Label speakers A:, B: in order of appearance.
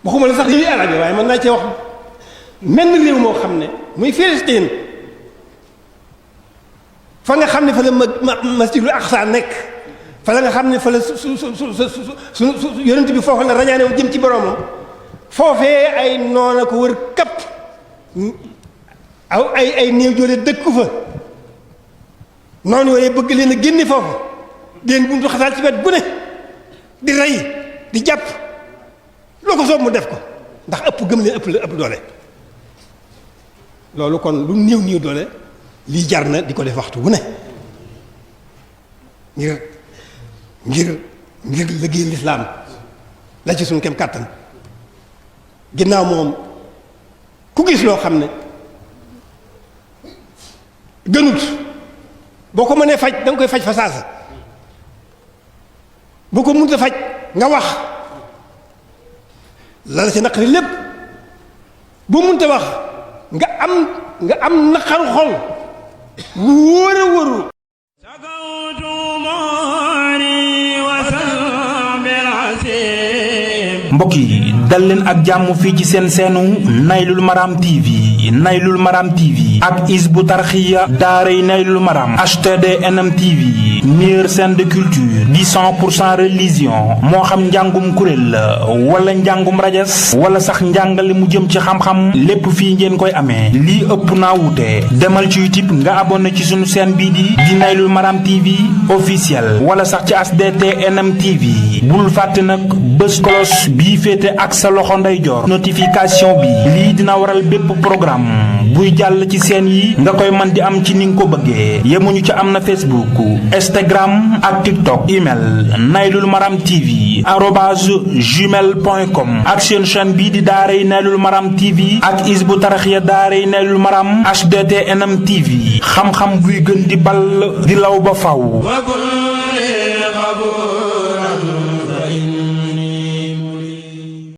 A: waxuma la sax lii arab yi waaye mën naa cee wax menn réew moo xam ne muy Filistin fa nga xam ne fa la masjidul aqsa nekk fa la nga xam ne fa la su yonent bi foofu la rañaane wu jëm ci boroomam foofee ay noona ko wër kapp aw ay néew joole dëkku fa noonu yooyu bëgg leen a génne foofu di leen buntu xasaal ci wet gu ne di rey di jàpp loo ko soob mu def ko ndax ëpp gëm leen ëpp doole loolu kon lu néew doole lii jar na di ko def waxtu wu ne ngir liggéey lislaam la ci suñu kem kàttan ginnaaw moom ku gis loo xam ne gënut boo ko mënee faj da nga koy faj fa saasa boo ko mënut a faj nga wax la la ci naqari lépp boo mënut a wax nga am naqaru xol wu wóor a wóoru
B: mbokk yi dal leen ak jàmm fii ci seen seenu Naylul Maram TV Naylul Maram TV ak Hizbut Tarqiyyah daaray Naylul Maram HTDNM TV meilleure chaîne de culture di 100% religion moo xam njàngum kuréel la wala njàngum rajas wala sax njàngale mu jëm ci xam-xam lépp fii ngeen koy amee lii ëpp naa wuute demal ci YouTube nga abonné ci sunu chaîne bii di Naylul Maram TV officiel wala sax ci HTDNM TV bul fàtte nag bés kolos bii féete ak sa loxo ndeyjoor notification bi lii dina waral bépp programme buy jàll ci seen yi nga koy mën di am ci ni nga ko bëggee yemuñu ci am na Facebook Instagram ak TikTok email Naylul Maram TV @gmail.com ak seen chaîne bii di daaray Naylul Maram TV ak Hizbut Tarqiyyah daaray Naylul Maram HTDNM TV xam-xam buy gën di ball di law ba faw